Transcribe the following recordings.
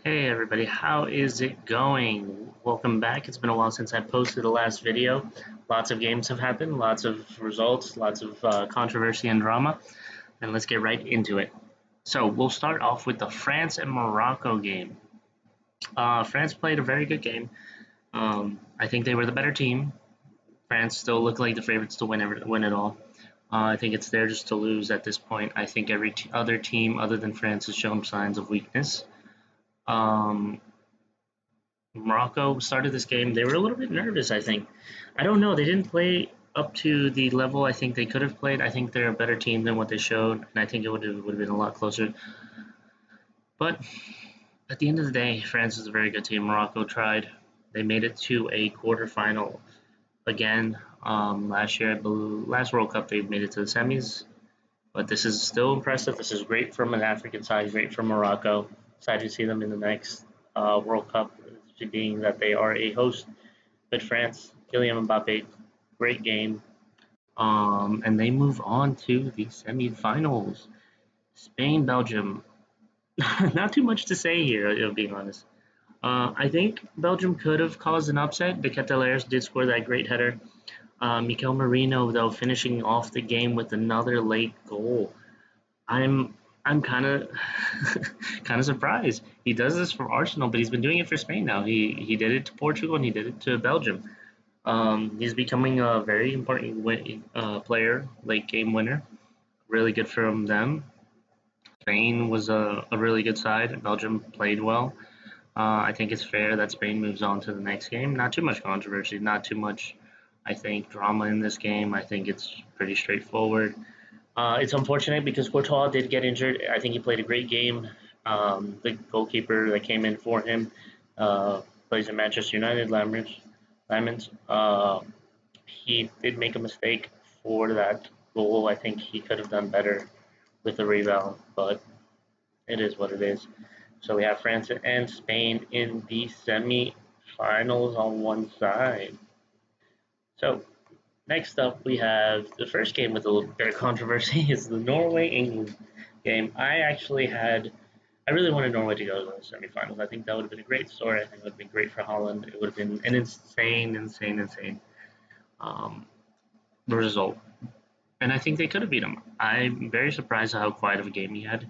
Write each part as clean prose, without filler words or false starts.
Hey everybody, how is it going? Welcome back. It's been a while since I posted the last video. Lots of games have happened, lots of results, lots of controversy and drama, and let's get right into it. So we'll start off with the France and Morocco game. France played a very good game. I think they were the better team. France still looked like the favorites to win it all. I think it's there just to lose at this point. I think every other team other than France has shown signs of weakness. Um, Morocco started this game. They were a little bit nervous, I think. I don't know. They didn't play up to the level I think they could have played. I think they're a better team than what they showed, and I think it would have been a lot closer. But at the end of the day, France is a very good team. Morocco tried. They made it to a quarterfinal again. Last year, I believe, last World Cup, they made it to the semis. But this is still impressive. This is great from an African side, great from Morocco. Excited to see them in the next World Cup, being that they are a host. But France, Kylian Mbappe, great game. And they move on to the semifinals. Spain, Belgium. Not too much to say here, if being honest. I think Belgium could have caused an upset. The Catalaires did score that great header. Mikel Merino, though, finishing off the game with another late goal. I'm I'm kind of kind of surprised. He does this for Arsenal, but he's been doing it for Spain now. He did it to Portugal and he did it to Belgium. He's becoming a very important player, late game winner. Really good from them. Spain was a really good side. Belgium played well. I think it's fair that Spain moves on to the next game. Not too much controversy, not too much, I think, drama in this game. I think it's pretty straightforward. It's unfortunate because Courtois did get injured. I think he played a great game. The goalkeeper that came in for him plays in Manchester United, Lamens. He did make a mistake for that goal. I think he could have done better with the rebound, but it is what it is. So we have France and Spain in the semi-finals on one side. So next up, we have the first game with a little bit of controversy is the Norway-England game. I really wanted Norway to go to the semifinals. I think that would have been a great story. I think it would have been great for Holland. It would have been an insane um, result. And I think they could have beat him. I'm very surprised at how quiet of a game he had.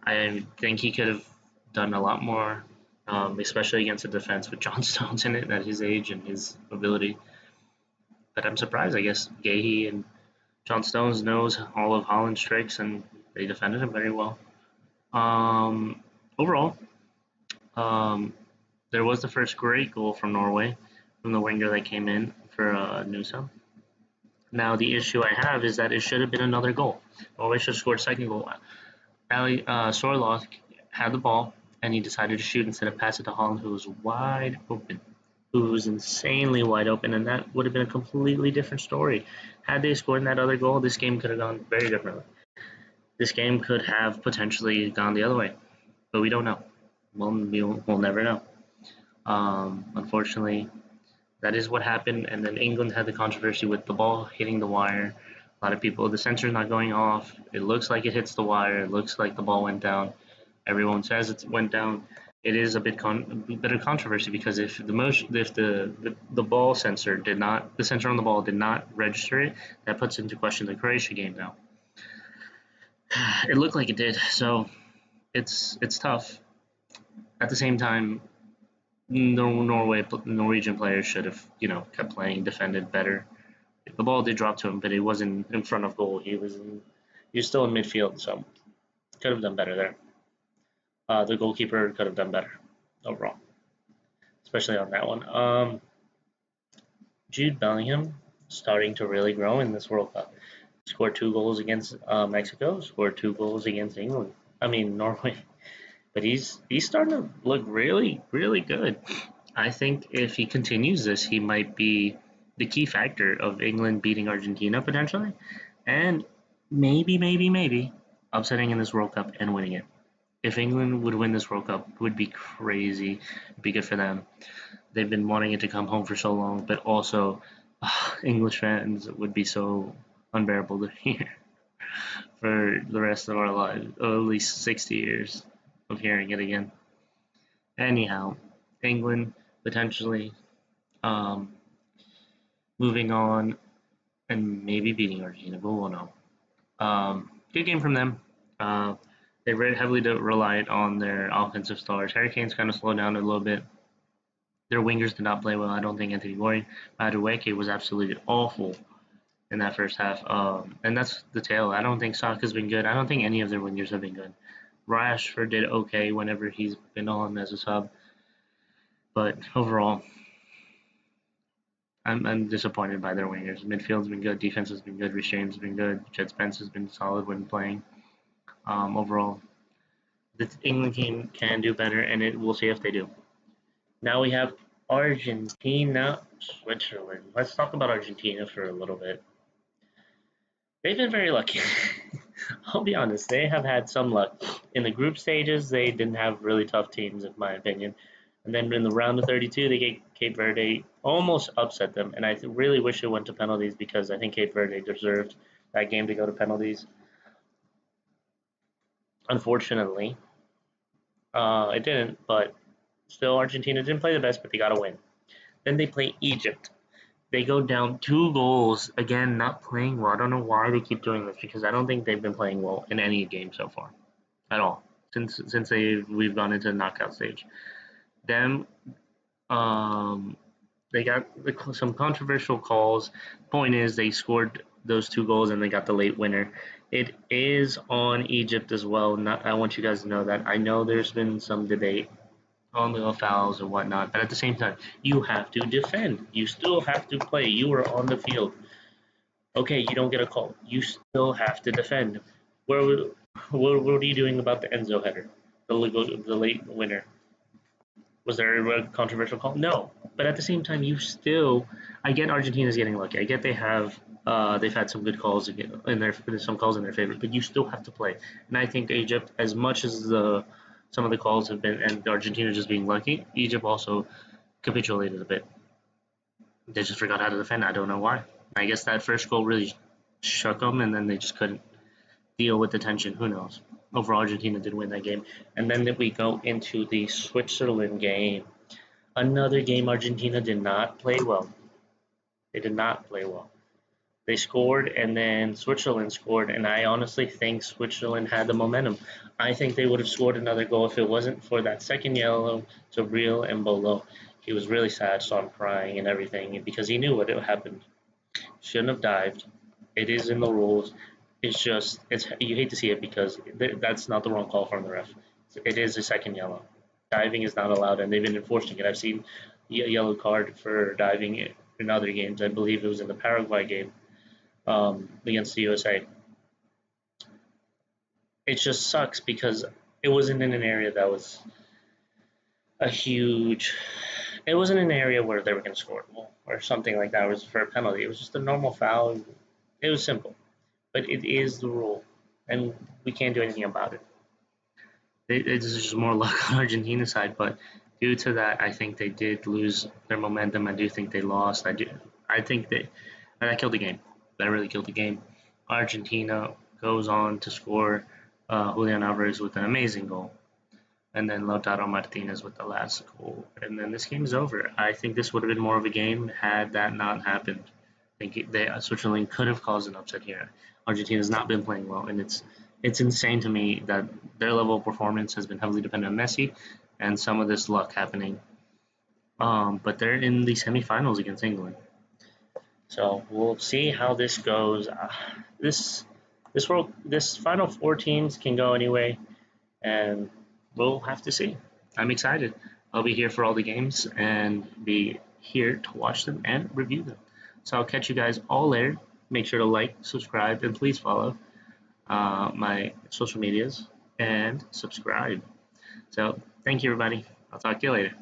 I think he could have done a lot more, especially against a defense with John Stones in it at his age and his ability. But I'm surprised. I guess Gahey and John Stones knows all of Holland's tricks, and they defended him very well. Overall, um, there was the first great goal from Norway from the winger that came in for Newsom. Now the issue I have is that it should have been another goal. Norway should have scored second goal. Ali Sorloth had the ball and he decided to shoot instead of pass it to Holland, who was wide open, who was insanely wide open, and that would have been a completely different story. Had they scored that other goal, this game could have gone very differently. This game could have potentially gone the other way, but we don't know. We'll never know. Unfortunately, that is what happened. And then England had the controversy with the ball hitting the wire. A lot of people, the sensor's not going off. It looks like it hits the wire. It looks like the ball went down. Everyone says it went down. It is a bit of controversy because if the ball sensor did not, the sensor on the ball did not register it, that puts into question the Croatia game now. It looked like it did, so it's tough. At the same time, Norwegian players should have kept playing, defended better. The ball did drop to him, but he wasn't in front of goal. He was still in midfield, so could have done better there. The goalkeeper could have done better overall, especially on that one. Jude Bellingham starting to really grow in this World Cup. Scored 2 goals against Mexico. Scored 2 goals against England. I mean Norway. But he's starting to look really good. I think if he continues this, he might be the key factor of England beating Argentina potentially, and maybe upsetting in this World Cup and winning it. If England would win this World Cup, it would be crazy. It'd be good for them. They've been wanting it to come home for so long, but also English fans would be so unbearable to hear for the rest of our lives, or at least 60 years of hearing it again. Anyhow, England potentially um, moving on and maybe beating Argentina, but we'll know. Good game from them. Uh, they very heavily relied on their offensive stars. Harry Kane's kind of slowed down a little bit. Their wingers did not play well. I don't think Anthony Gordon, Madueke was absolutely awful in that first half. And that's the tail. I don't think Saka's been good. I don't think any of their wingers have been good. Rashford did okay whenever he's been on as a sub, but overall, I'm disappointed by their wingers. Midfield's been good, defense has been good, Restrain's been good, Jed Spence has been solid when playing. Overall, the England team can do better, and we'll see if they do. Now we have Argentina, Switzerland. Let's talk about Argentina for a little bit. They've been very lucky. I'll be honest, they have had some luck. In the group stages, they didn't have really tough teams, in my opinion. And then in the round of 32, they get Cape Verde almost upset them. And I really wish it went to penalties because I think Cape Verde deserved that game to go to penalties. Unfortunately, it didn't, but still, Argentina didn't play the best, but they got a win. Then they play Egypt. They go down 2 goals. Again, not playing well. I don't know why they keep doing this because I don't think they've been playing well in any game so far at all since we've gone into the knockout stage. Them, um, they got some controversial calls. Point is, they scored those 2 goals and they got the late winner. It is on Egypt as well. Not, I want you guys to know that. I know there's been some debate on the fouls and whatnot, but at the same time, you have to defend. You still have to play. You are on the field. Okay, you don't get a call. You still have to defend. Where, what are you doing about the Enzo header, the late winner? Was there a controversial call? No, but at the same time, you still. I get Argentina's getting lucky. I get they've had some good calls in their some calls in their favor, but you still have to play. And I think Egypt, as much as some of the calls have been and Argentina just being lucky, Egypt also capitulated a bit. They just forgot how to defend. I don't know why. I guess that first goal really shook them, and then they just couldn't deal with the tension. Who knows? Overall, Argentina did win that game. And then we go into the Switzerland game. Another game Argentina did not play well. They did not play well. They scored, and then Switzerland scored, and I honestly think Switzerland had the momentum. I think they would have scored another goal if it wasn't for that second yellow to Real and Bolo. He was really sad, saw him crying and everything because he knew what had happened. Shouldn't have dived. It is in the rules. It's just you hate to see it because that's not the wrong call from the ref. It is a second yellow. Diving is not allowed, and they've been enforcing it. I've seen a yellow card for diving in other games. I believe it was in the Paraguay game against the USA. It just sucks because it wasn't in an area that was a huge. It wasn't an area where they were going to score or something like that. It was for a penalty. It was just a normal foul. It was simple, but it is the rule, and we can't do anything about it. It's just more luck on Argentina's side, but due to that, I think they did lose their momentum. I do think they lost. I think that killed the game. That really killed the game. Argentina goes on to score Julian Alvarez with an amazing goal, and then Lautaro Martinez with the last goal, and then this game is over. I think this would have been more of a game had that not happened. I think Switzerland could have caused an upset here. Argentina has not been playing well, and it's insane to me that their level of performance has been heavily dependent on Messi and some of this luck happening. But they're in the semifinals against England, so we'll see how this goes. This final 4 teams can go anyway, and we'll have to see. I'm excited. I'll be here for all the games and be here to watch them and review them. So I'll catch you guys all later. Make sure to like, subscribe, and please follow my social medias and subscribe. So thank you, everybody. I'll talk to you later.